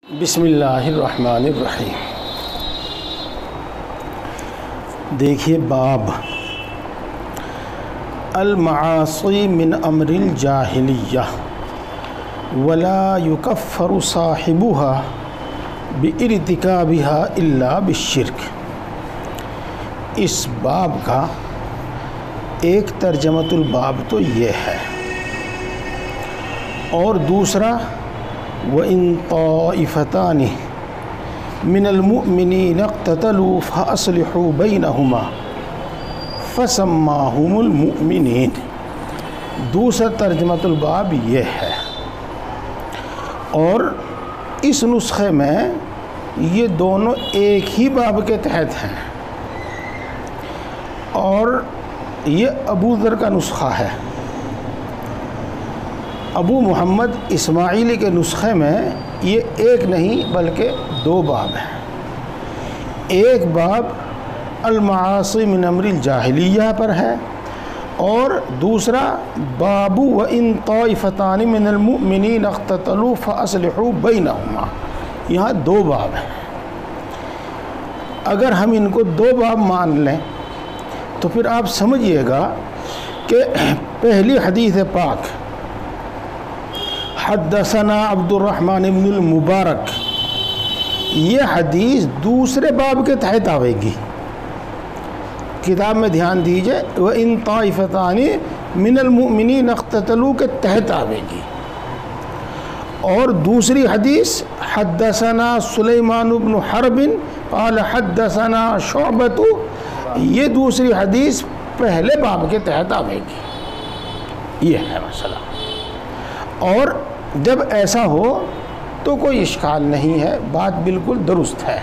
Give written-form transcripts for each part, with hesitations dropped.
بسم اللہ الرحمن الرحیم۔ دیکھیے باب المعاصی من امر الجاہلیہ ولا یکفر صاحبها بارتکابها الا بالشرک۔ اس باب کا ایک ترجمۃ الباب تو یہ ہے، اور دوسرا وَإِن طَائِفَتَانِ مِنَ الْمُؤْمِنِينَ اقْتَتَلُوا فَأَصْلِحُوا بَيْنَهُمَا فَسَمَّاهُمُ الْمُؤْمِنِينَ۔ دوسرا ترجمۃ الباب یہ ہے، اور اس نسخے میں یہ دونوں ایک ہی باب کے تحت ہیں، اور یہ ابو ذر کا نسخہ ہے۔ ابو محمد اسماعیلی کے نسخے میں یہ ایک نہیں بلکہ دو باب ہیں۔ ایک باب المعاصی من امر الجاہلیہ پر ہے، اور دوسرا باب وَإِن طَائِفَتَانِ مِنَ الْمُؤْمِنِينَ اقْتَتَلُوا فَأَصْلِحُوا بَيْنَهُمَا۔ یہاں دو باب ہیں۔ اگر ہم ان کو دو باب مان لیں تو پھر آپ سمجھیے گا کہ پہلی حدیث پاک حدثنا عبد الرحمن بن المبارک، یہ حدیث دوسرے باب کے تحت آئے گی۔ کتاب میں دھیان دیجئے، وَإِن طَائِفَتَانِ مِنَ الْمُؤْمِنِينَ اقْتَتَلُوا کے تحت آئے گی، اور دوسری حدیث حدثنا سلیمان بن حرب قال حدثنا شعبۃ، یہ دوسری حدیث پہلے باب کے تحت آئے گی۔ یہ ہے مسئلہ، اور جب ایسا ہو تو کوئی اشکال نہیں ہے، بات بالکل درست ہے۔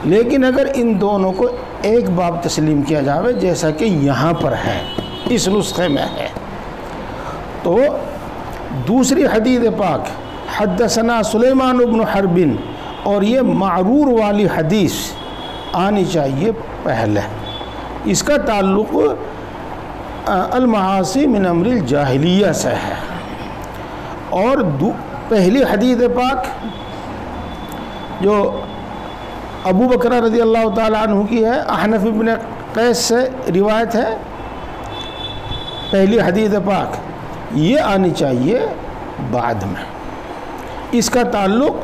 لیکن اگر ان دونوں کو ایک باب تسلیم کیا جاوے جیسا کہ یہاں پر ہے، اس نسخے میں ہے، تو دوسری حدیث پاک حدثنا سلیمان بن حرب اور یہ معرور والی حدیث آنی چاہیے پہلے۔ اس کا تعلق المعاصی من امر الجاہلیہ سے ہے، اور پہلی حدیث پاک جو ابو بکر رضی اللہ تعالیٰ عنہ کی ہے، احنف بن قیس سے روایت ہے، پہلی حدیث پاک یہ آنی چاہیے بعد میں۔ اس کا تعلق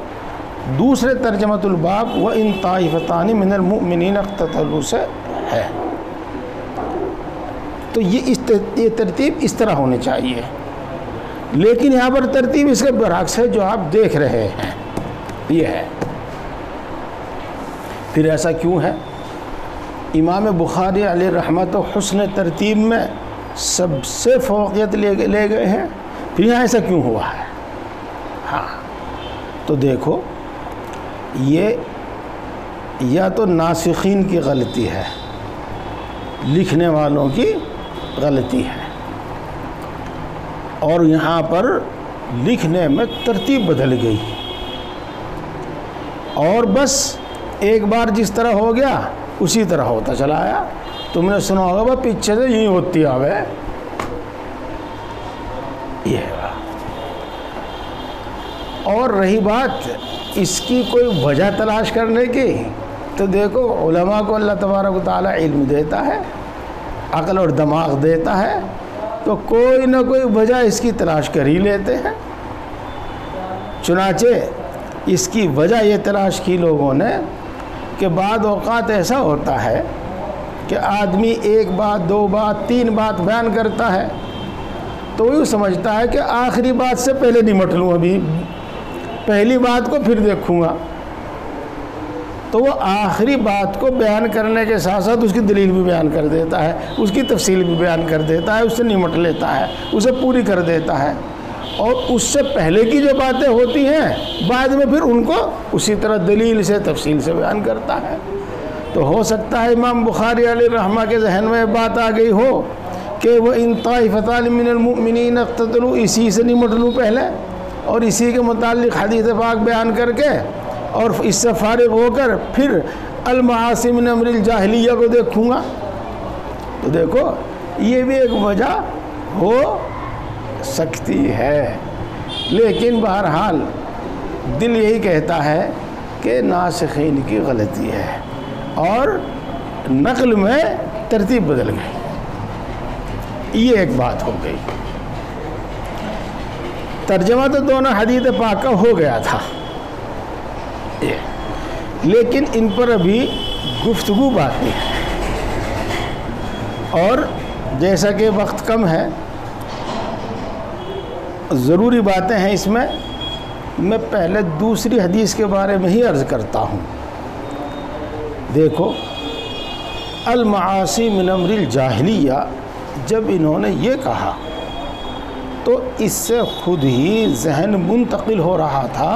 دوسرے ترجمۃ الباب وَإِن طَائِفَتَانِ مِنَ الْمُؤْمِنِينَ اقْتَتَلُوا سے ہے۔ تو یہ ترتیب اس طرح ہونی چاہیے، لیکن یہاں پر ترتیب اس کے برعکس ہے جو آپ دیکھ رہے ہیں، یہ ہے۔ پھر ایسا کیوں ہے؟ امام بخاری علیہ رحمت و حسن ترتیب میں سب سے فوقیت لے گئے ہیں، پھر یہاں ایسا کیوں ہوا ہے؟ ہاں تو دیکھو، یہ یا تو ناسخین کی غلطی ہے، لکھنے والوں کی غلطی ہے، اور یہاں پر لکھنے میں ترتیب بدل گئی، اور بس ایک بار جس طرح ہو گیا اسی طرح ہوتا چلا آیا۔ تم نے سنا ہوگا بھائی پیچھے سے یوں ہوتی آوے، یہ ہے۔ اور رہی بات اس کی کوئی وجہ تلاش کرنے کی، تو دیکھو علماء کو اللہ تبارک و تعالیٰ علم دیتا ہے، عقل اور دماغ دیتا ہے، تو کوئی نہ کوئی وجہ اس کی تلاش کر ہی لیتے ہیں۔ چنانچہ اس کی وجہ یہ تلاش کی لوگوں نے کہ بعض اوقات ایسا ہوتا ہے کہ آدمی ایک بات، دو بات، تین بات بیان کرتا ہے، تو وہ سمجھتا ہے کہ آخری بات سے پہلے نمٹ لوں، ابھی پہلی بات کو پھر دیکھوں گا، تو وہ آخری بات کو بیان کرنے کے ساتھ ساتھ اس کی دلیل بھی بیان کر دیتا ہے، اس کی تفصیل بھی بیان کر دیتا ہے، اس سے نمٹ لیتا ہے، اسے پوری کر دیتا ہے، اور اس سے پہلے کی جو باتیں ہوتی ہیں بعد میں پھر ان کو اسی طرح دلیل سے، تفصیل سے بیان کرتا ہے۔ تو ہو سکتا ہے امام بخاری علیہ رحمہ کے ذہن میں بات آ گئی ہو کہ وہ ان طائفتان من المؤمنین اقتتلوا، اسی سے نمٹ لوں پہلے، اور اسی کے متعلق حدیث پاک بیان کر کے، اور اس سے فارغ ہو کر پھر المعاصی من امر الجاہلیہ کو دیکھوں گا۔ تو دیکھو یہ بھی ایک وجہ ہو سکتی ہے، لیکن بہرحال دل یہی کہتا ہے کہ ناسخین کی غلطی ہے اور نقل میں ترتیب بدل گئی. یہ ایک بات ہو گئی. ترجمہ تو دونوں حدیث پاک کا ہو گیا تھا، لیکن ان پر ابھی گفتگو باقی ہے. اور جیسا کہ وقت کم ہے، ضروری باتیں ہیں اس میں پہلے دوسری حدیث کے بارے میں ہی عرض کرتا ہوں. دیکھو، المعاصی من امر الجاہلیہ جب انہوں نے یہ کہا تو اس سے خود ہی ذہن منتقل ہو رہا تھا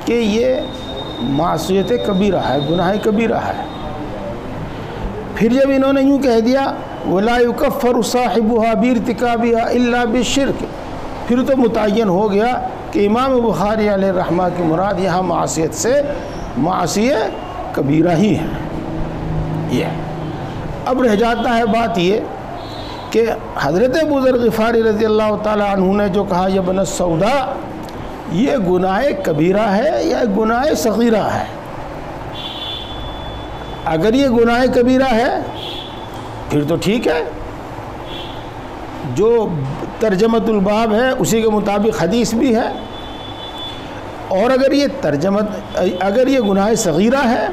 کہ یہ معصیت کبیرہ ہے، گناہ کبیرہ ہے. پھر جب انہوں نے یوں کہہ دیا وَلَا يُكَفَّرُ صَاحِبُهَا بِارْتِكَابِهَا إِلَّا بِالشِّرْكِ، پھر تو متعین ہو گیا کہ امام بخاری علیہ الرحمہ کی مراد یہاں معصیت سے معصیت کبیرہ ہی ہے. یہ اب رہ جاتا ہے بات یہ کہ حضرت ابو ذر غفاری رضی اللہ تعالی عنہ نے جو کہا یہ ابن السودا، یہ گناہ کبیرہ ہے یا گناہ صغیرہ ہے؟ اگر یہ گناہ کبیرہ ہے پھر تو ٹھیک ہے، جو ترجمۃ الباب ہے اسی کے مطابق حدیث بھی ہے. اور اگر یہ گناہ صغیرہ ہے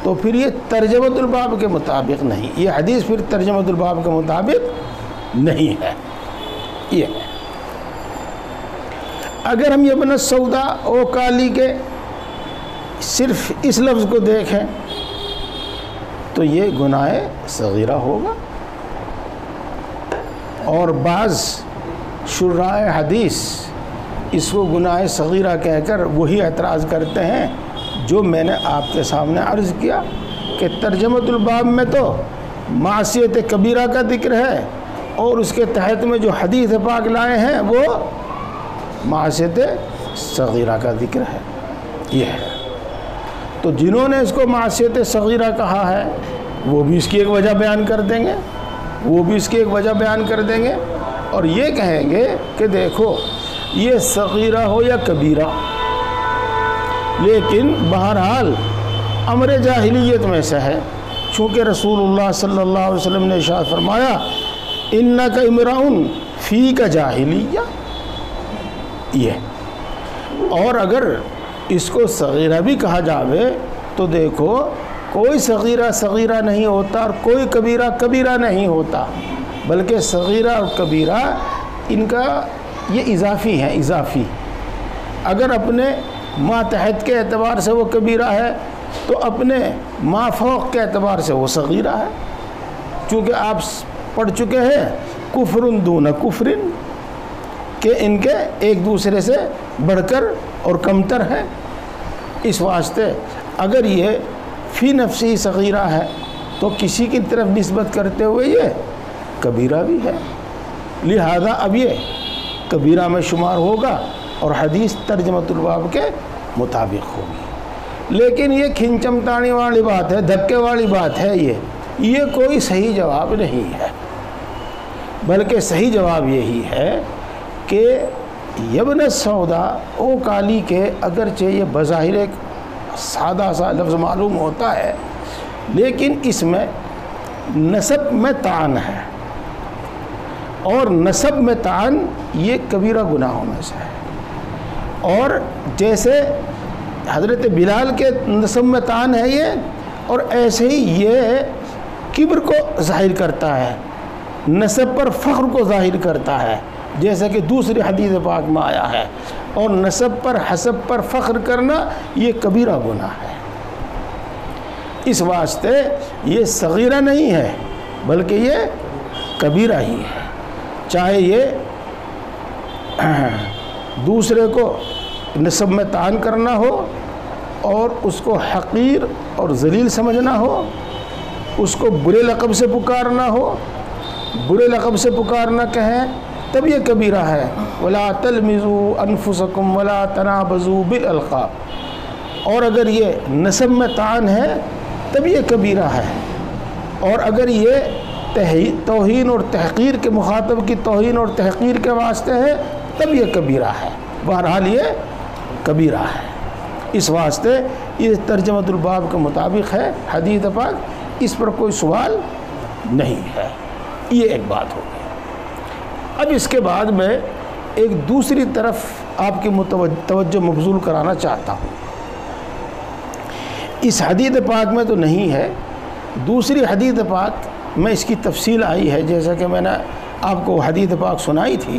تو پھر یہ ترجمۃ الباب کے مطابق نہیں، یہ حدیث پھر ترجمۃ الباب کے مطابق نہیں ہے. یہ اگر ہم یہ ابن السودا او کالی کے صرف اس لفظ کو دیکھیں تو یہ گناہ صغیرہ ہوگا. اور بعض شراح حدیث اس کو گناہ صغیرہ کہہ کر وہی اعتراض کرتے ہیں جو میں نے آپ کے سامنے عرض کیا کہ ترجمۃ الباب میں تو معصیت کبیرہ کا ذکر ہے اور اس کے تحت میں جو حدیث پاک لائے ہیں وہ معصیت صغیرہ کا ذکر ہے. یہ ہے تو جنہوں نے اس کو معصیت صغیرہ کہا ہے وہ بھی اس کی ایک وجہ بیان کر دیں گے اور یہ کہیں گے کہ دیکھو یہ صغیرہ ہو یا کبیرہ، لیکن بہرحال امر جاہلیت میں سے ہے. چونکہ رسول اللہ صلی اللہ علیہ وسلم نے ارشاد فرمایا انک امرؤ فیک جاہلیہ. یہ اور اگر اس کو صغیرہ بھی کہا جاوے تو دیکھو کوئی صغیرہ نہیں ہوتا اور کوئی کبیرہ نہیں ہوتا، بلکہ صغیرہ اور کبیرہ ان کا یہ اضافی ہیں. اگر اپنے ماتحت کے اعتبار سے وہ کبیرہ ہے تو اپنے مافوق کے اعتبار سے وہ صغیرہ ہے. چونکہ آپ پڑھ چکے ہیں کفر دون کفر کہ ان کے ایک دوسرے سے بڑھ کر اور کمتر ہے. اس واسطے اگر یہ فی نفسی صغیرہ ہے تو کسی کی طرف نسبت کرتے ہوئے یہ کبیرہ بھی ہے، لہذا اب یہ کبیرہ میں شمار ہوگا اور حدیث ترجمۃ الباب کے مطابق ہوگی. لیکن یہ کھنچمتانی والی بات ہے، دھکے والی بات ہے، یہ کوئی صحیح جواب نہیں ہے، بلکہ صحیح جواب یہی ہے کہ ابن السودا او کالی کے اگرچہ یہ بظاہر ایک سادہ سا لفظ معلوم ہوتا ہے لیکن اس میں نسب میں طعن ہے، اور نسب میں طعن یہ کبیرہ گناہوں میں سے ہے. اور جیسے حضرت بلال کے نسب میں طعن ہے یہ، اور ایسے ہی یہ کبر کو ظاہر کرتا ہے، نسب پر فخر کو ظاہر کرتا ہے، جیسا کہ دوسری حدیث پاک میں آیا ہے. اور نسب پر حسب پر فخر کرنا یہ کبیرہ گناہ ہے. اس واسطے یہ صغیرہ نہیں ہے بلکہ یہ کبیرہ ہی ہے. چاہے یہ دوسرے کو نسب میں طعن کرنا ہو اور اس کو حقیر اور ذلیل سمجھنا ہو، اس کو برے لقب سے پکارنا ہو، برے لقب سے پکارنا کہیں تب یہ کبیرہ ہے. وَلَا تَلْمِزُوا أَنفُسَكُمْ وَلَا تَنَابَزُوا بِالْأَلْقَابِ. اور اگر یہ نسب میں طعن ہے تب یہ کبیرہ ہے، اور اگر یہ توہین اور تحقیر کے مخاطب کی توہین اور تحقیر کے واسطے ہے تب یہ کبیرہ ہے. بہرحال یہ کبیرہ ہے۔ اس واسطے یہ ترجمۃ الباب کے مطابق ہے حدیث پاک، اس پر کوئی سوال نہیں ہے۔ یہ ایک بات ہو گئی۔ اب اس کے بعد میں ایک دوسری طرف آپ کی توجہ مبذول کرانا چاہتا ہوں۔ اس حدیث پاک میں تو نہیں ہے، دوسری حدیث پاک میں اس کی تفصیل آئی ہے، جیسا کہ میں نے آپ کو حدیث پاک سنائی تھی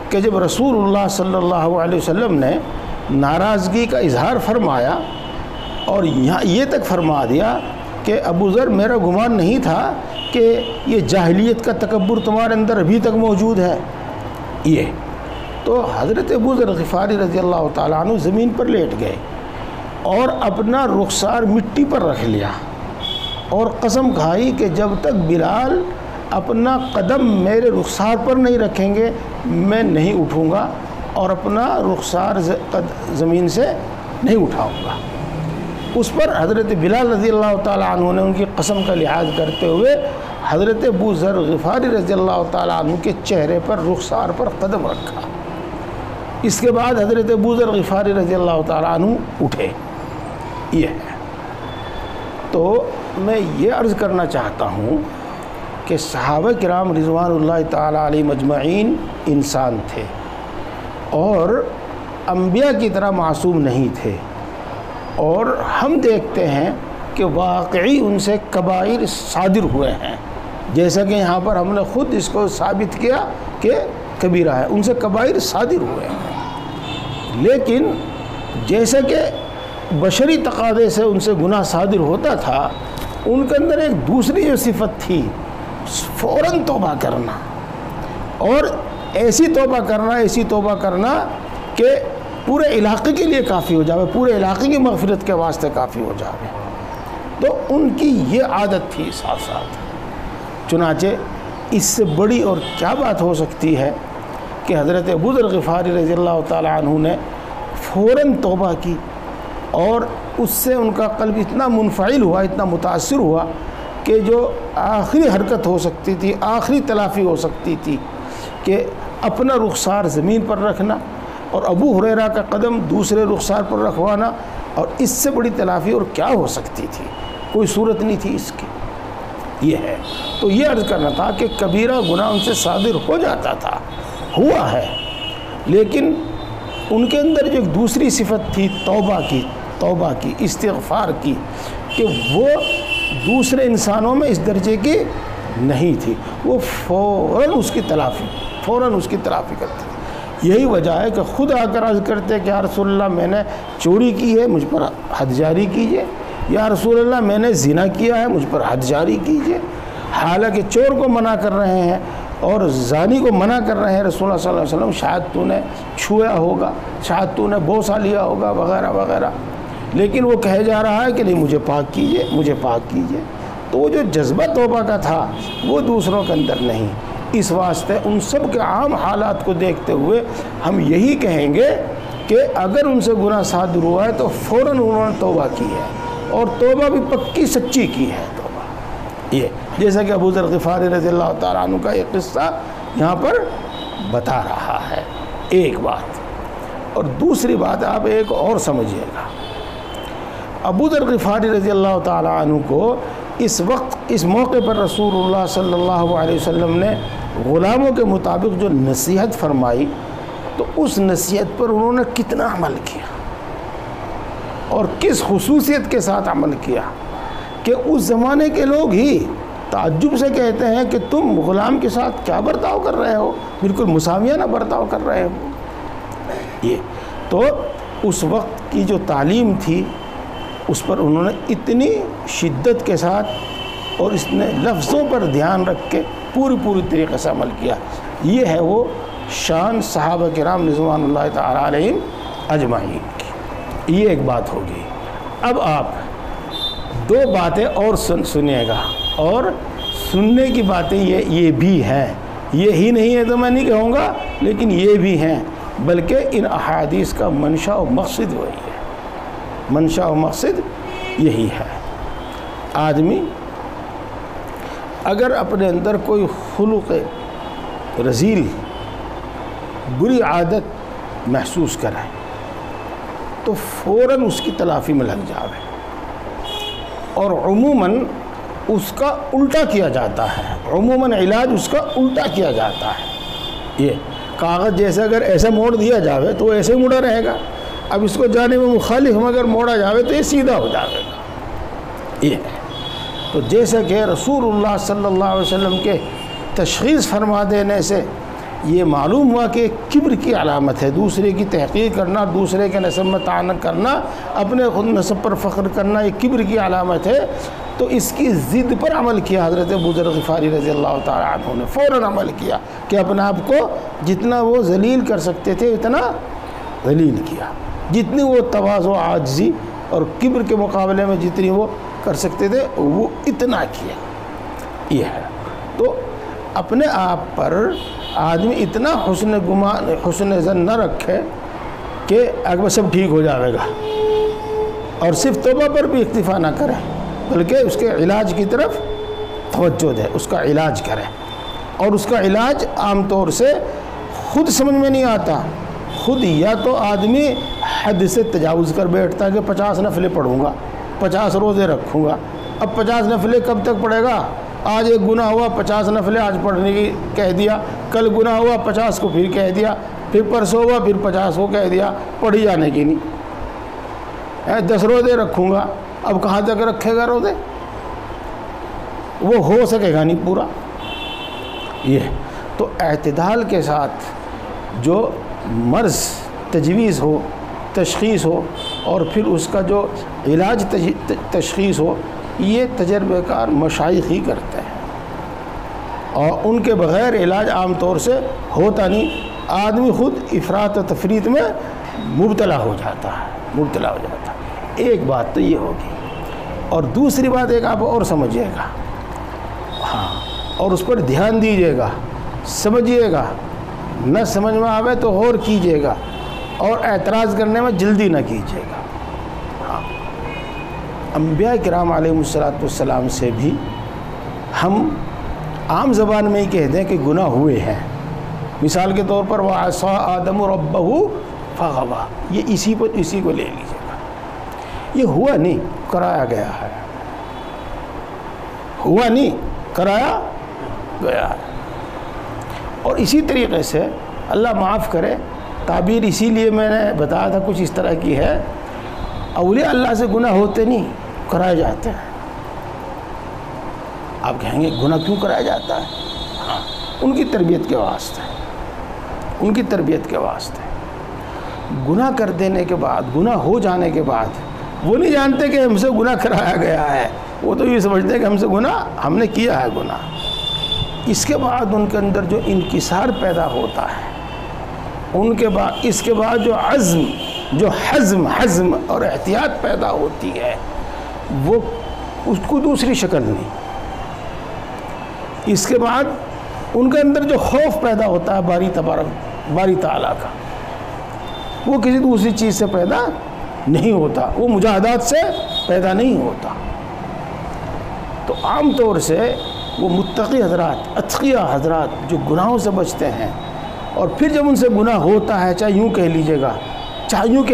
کہ جب رسول اللہ صلی اللہ علیہ وسلم نے ناراضگی کا اظہار فرمایا اور یہاں یہ تک فرما دیا کہ ابو ذر میرا گمان نہیں تھا کہ یہ جاہلیت کا تکبر تمہارے اندر ابھی تک موجود ہے، یہ تو حضرت ابو ذر غفاری رضی اللہ تعالیٰ عنہ زمین پر لیٹ گئے اور اپنا رخسار مٹی پر رکھ لیا اور قسم کھائی کہ جب تک بلال اپنا قدم میرے رخسار پر نہیں رکھیں گے میں نہیں اٹھوں گا اور اپنا رخسار زمین سے نہیں اٹھاؤں گا۔ اس پر حضرت بلال رضی اللہ تعالیٰ عنہ نے ان کی قسم کا لحاظ کرتے ہوئے حضرت ابو ذر غفاری رضی اللہ تعالیٰ عنہ کے چہرے پر رخسار پر قدم رکھا۔ اس کے بعد حضرت ابو ذر غفاری رضی اللہ تعالیٰ عنہ اٹھے۔ یہ ہے تو میں یہ عرض کرنا چاہتا ہوں کہ صحابہ کرام رضوان اللہ تعالیٰ علیہ مجمعین انسان تھے اور انبیاء کی طرح معصوم نہیں تھے، اور ہم دیکھتے ہیں کہ واقعی ان سے کبائر صادر ہوئے ہیں، جیسا کہ یہاں پر ہم نے خود اس کو ثابت کیا کہ کبیرہ ہے، ان سے کبائر صادر ہوئے ہیں، لیکن جیسا کہ بشری تقاضے سے ان سے گناہ صادر ہوتا تھا، ان کے اندر ایک دوسری جو صفت تھی فوراً توبہ کرنا، اور ایسی توبہ کرنا کہ پورے علاقے کے لیے کافی ہو جاوے، پورے علاقے کی مغفرت کے واسطے کافی ہو جاوے۔ تو ان کی یہ عادت تھی ساتھ ساتھ۔ چنانچہ اس سے بڑی اور کیا بات ہو سکتی ہے کہ حضرت ابو ذر غفاری رضی اللہ تعالیٰ عنہ نے فوراً توبہ کی، اور اس سے ان کا قلب اتنا منفعل ہوا، اتنا متاثر ہوا کہ جو آخری حرکت ہو سکتی تھی، آخری تلافی ہو سکتی تھی کہ اپنا رخسار زمین پر رکھنا اور ابو ہریرہ کا قدم دوسرے رخسار پر رکھوانا، اور اس سے بڑی تلافی اور کیا ہو سکتی تھی؟ کوئی صورت نہیں تھی اس کی۔ یہ ہے تو یہ عرض کرنا تھا کہ کبیرہ گناہ ان سے صادر ہو جاتا تھا، ہوا ہے، لیکن ان کے اندر جو ایک دوسری صفت تھی توبہ کی استغفار کی، کہ وہ دوسرے انسانوں میں اس درجے کی نہیں تھی، وہ فوراً اس کی تلافی کرتے تھے۔ یہی وجہ ہے کہ خود آ کر عرض کرتے کہ یا رسول اللہ میں نے چوری کی ہے، مجھ پر حد جاری کیجئے، یا رسول اللہ میں نے زنا کیا ہے، مجھ پر حد جاری کیجئے۔ حالانکہ چور کو منع کر رہے ہیں اور زانی کو منع کر رہے ہیں رسول اللہ صلی اللہ علیہ وسلم، شاید تو نے چھویا ہوگا، شاید تو نے بوسہ لیا ہوگا وغیرہ وغیرہ، لیکن وہ کہے جا رہا ہے کہ نہیں مجھے پاک کیجئے۔ تو وہ جو جذبہ توبہ کا تھا وہ دوسروں کے اندر نہیں۔ اس واسطے ان سب کے عام حالات کو دیکھتے ہوئے ہم یہی کہیں گے کہ اگر ان سے گناہ صادر ہوا ہے تو فوراً انہوں نے توبہ کی ہے، اور توبہ بھی پکی سچی کی ہے توبہ۔ یہ جیسا کہ ابو ذر غفاری رضی اللہ تعالیٰ عنہ کا ایک قصہ یہاں پر بتا رہا ہے، ایک بات۔ اور دوسری بات آپ ایک اور سمجھیے گا، ابو ذر غفاری رضی اللہ تعالیٰ عنہ کو اس وقت اس موقع پر رسول اللہ صلی اللہ علیہ وسلم نے غلاموں کے مطابق جو نصیحت فرمائی، تو اس نصیحت پر انہوں نے کتنا عمل کیا اور کس خصوصیت کے ساتھ عمل کیا کہ اس زمانے کے لوگ ہی تعجب سے کہتے ہیں کہ تم غلام کے ساتھ کیا برتاؤ کر رہے ہو، بالکل مساویانہ برتاؤ کر رہے ہو۔ یہ تو اس وقت کی جو تعلیم تھی اس پر انہوں نے اتنی شدت کے ساتھ اور اس نے لفظوں پر دھیان رکھ کے پوری طریقے سے عمل کیا۔ یہ ہے وہ شان صحابہ کرام رضوان اللہ تعالیٰ علیہم اجمعین کی۔ یہ ایک بات ہوگی۔ اب آپ دو باتیں اور سنیے گا، اور سننے کی باتیں یہ بھی ہیں، یہ ہی نہیں ہے تو میں نہیں کہوں گا، لیکن یہ بھی ہیں، بلکہ ان احادیث کا منشا و مقصد وہی ہے، منشا و مقصد یہی ہے۔ آدمی اگر اپنے اندر کوئی خلق رذیل بری عادت محسوس کرے تو فوراً اس کی تلافی میں لگ جاوے، اور عموماً اس کا الٹا کیا جاتا ہے، عموماً علاج اس کا الٹا کیا جاتا ہے۔ یہ کاغذ جیسے اگر ایسے موڑ دیا جاوے تو وہ ایسے ہی مڑا رہے گا، اب اس کو جانب مخالف میں اگر موڑا جاوے تو یہ سیدھا ہو جاوے گا۔ یہ تو جیسا کہ رسول اللہ صلی اللہ علیہ وسلم کے تشخیص فرما دینے سے یہ معلوم ہوا کہ کبر کی علامت ہے، دوسرے کی تحقیر کرنا، دوسرے کے نسب میں تعین کرنا، اپنے خود نسب پر فخر کرنا، یہ کبر کی علامت ہے۔ تو اس کی ضد پر عمل کیا حضرت ابو ذر غفاری رضی اللہ تعالیٰ عنہ نے، فوراً عمل کیا کہ اپنے آپ کو جتنا وہ ذلیل کر سکتے تھے اتنا ذلیل کیا، جتنی وہ تواضع و عاجزی اور کبر کے مقابلے میں جتنی وہ کر سکتے تھے وہ اتنا کیا۔ یہ ہے تو اپنے آپ پر آدمی اتنا حسن ظن نہ رکھے کہ اگر سب ٹھیک ہو جائے گا، اور صرف توبہ پر بھی اکتفا نہ کرے بلکہ اس کے علاج کی طرف توجہ دے، اس کا علاج کرے۔ اور اس کا علاج عام طور سے خود سمجھ میں نہیں آتا، خود یا تو آدمی حد سے تجاوز کر بیٹھتا ہے کہ 50 نفلیں پڑھوں گا، 50 روزے رکھوں گا۔ اب 50 نفلیں کب تک پڑھے گا؟ آج ایک گناہ ہوا 50 نفلیں آج پڑھنے کی کہہ دیا، کل گناہ ہوا 50 کو پھر کہہ دیا، پھر پرسوں ہوا پھر 50 کو کہہ دیا، پڑھی جانے کی نہیں۔ 10 روزے رکھوں گا، اب کہاں تک رکھے گا روزے؟ وہ ہو سکے گا نہیں پورا۔ یہ تو اعتدال کے ساتھ جو مرض تجویز ہو، تشخیص ہو، اور پھر اس کا جو علاج تشخیص ہو، یہ تجربہ کار مشائخ ہی کرتے ہیں، اور ان کے بغیر علاج عام طور سے ہوتا نہیں۔ آدمی خود افراط و تفریط میں مبتلا ہو جاتا ہے۔ ایک بات تو یہ ہوگی، اور دوسری بات ایک آپ اور سمجھیے گا، ہاں، اور اس پر دھیان دیجیے گا، سمجھیے گا، نہ سمجھ میں آوے تو غور کیجیے گا، اور اعتراض کرنے میں جلدی نہ کیجیے گا۔ ہاں، انبیاء کرام علیہ السلام سے بھی ہم عام زبان میں ہی کہتے ہیں کہ گناہ ہوئے ہیں۔ مثال کے طور پر وَعَصَىٰ آدَمُ رَبَّهُ فَغَوَىٰ، یہ اسی کو لے لیجیے گا۔ یہ ہوا نہیں، کرایا گیا ہے، ہوا نہیں، کرایا گیا ہے۔ اور اسی طریقے سے اللہ معاف کرے، تعبیر اسی لیے میں نے بتایا تھا کچھ اس طرح کی ہے، اولیاء اللہ سے گناہ ہوتے نہیں، کرائے جاتے ہیں۔ آپ کہیں گے گناہ کیوں کرایا جاتا ہے؟ ہاں، ان کی تربیت کے واسطے، گناہ کر دینے کے بعد، گناہ ہو جانے کے بعد وہ نہیں جانتے کہ ہم سے گناہ کرایا گیا ہے، وہ تو یہ سمجھتے ہیں کہ ہم نے کیا ہے گناہ۔ اس کے بعد ان کے اندر جو انکسار پیدا ہوتا ہے، اس کے بعد جو عزم، جو حزم اور احتیاط پیدا ہوتی ہے، وہ اس کو دوسری شکل نہیں۔ اس کے بعد ان کے اندر جو خوف پیدا ہوتا ہے باری تعالیٰ کا، وہ کسی دوسری چیز سے پیدا نہیں ہوتا، وہ مجاہدات سے پیدا نہیں ہوتا۔ تو عام طور سے وہ متقی حضرات، اتقیاء حضرات جو گناہوں سے بچتے ہیں، اور پھر جب ان سے گناہ ہوتا ہے، چاہے یوں کہہ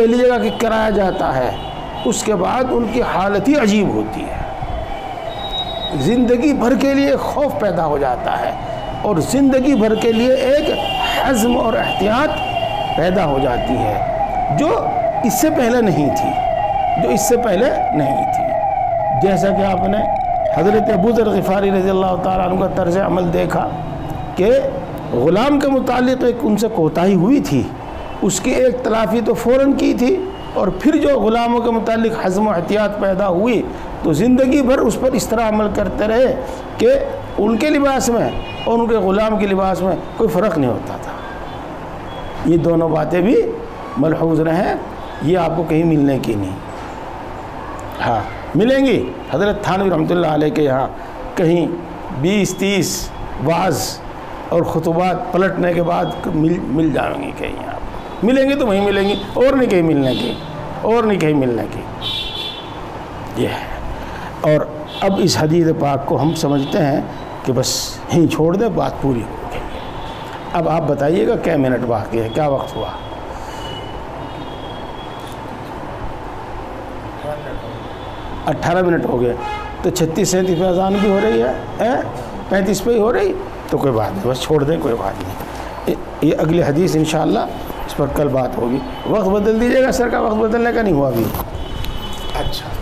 لیجیے گا کہ کرایا جاتا ہے، اس کے بعد ان کی حالت ہی عجیب ہوتی ہے۔ زندگی بھر کے لیے خوف پیدا ہو جاتا ہے، اور زندگی بھر کے لیے ایک حزم اور احتیاط پیدا ہو جاتی ہے جو اس سے پہلے نہیں تھی۔ جیسا کہ آپ نے حضرت ابو ذر غفاری رضی اللہ تعالیٰ عنہ کا طرز عمل دیکھا کہ غلام کے متعلق ایک ان سے کوتاہی ہوئی تھی، اس کی ایک تلافی تو فوراً کی تھی، اور پھر جو غلاموں کے متعلق حزم و احتیاط پیدا ہوئی تو زندگی بھر اس پر اس طرح عمل کرتے رہے کہ ان کے لباس میں اور ان کے غلام کے لباس میں کوئی فرق نہیں ہوتا تھا۔ یہ دونوں باتیں بھی ملحوظ رہیں، یہ آپ کو کہیں ملنے کی نہیں، ہاں ملیں گی حضرت تھانوی رحمۃ اللہ علیہ کے یہاں کہیں 20-30 وعظ اور خطبات پلٹنے کے بعد مل جائیں گی، کہیں آپ ملیں گے تو وہیں ملیں گی، اور نہیں کہیں ملنے کی، یہ ہے۔ اور اب اس حدیث پاک کو ہم سمجھتے ہیں کہ بس یہیں چھوڑ دیں، بات پوری ہو گئی ہے۔ اب آپ بتائیے گا کیا منٹ باقی ہے، کیا وقت ہوا؟ 18 منٹ ہو گئے تو 36-37 پہ اذان بھی ہو رہی ہے 35 پہ ہی ہو رہی تو کوئی بات نہیں، بس چھوڑ دیں، کوئی بات نہیں. یہ اگلی حدیث انشاءاللہ اس پر کل بات ہوگی. وقت بدل دیجیے گا، سر کا وقت بدلنے کا نہیں ہوا ابھی. اچھا.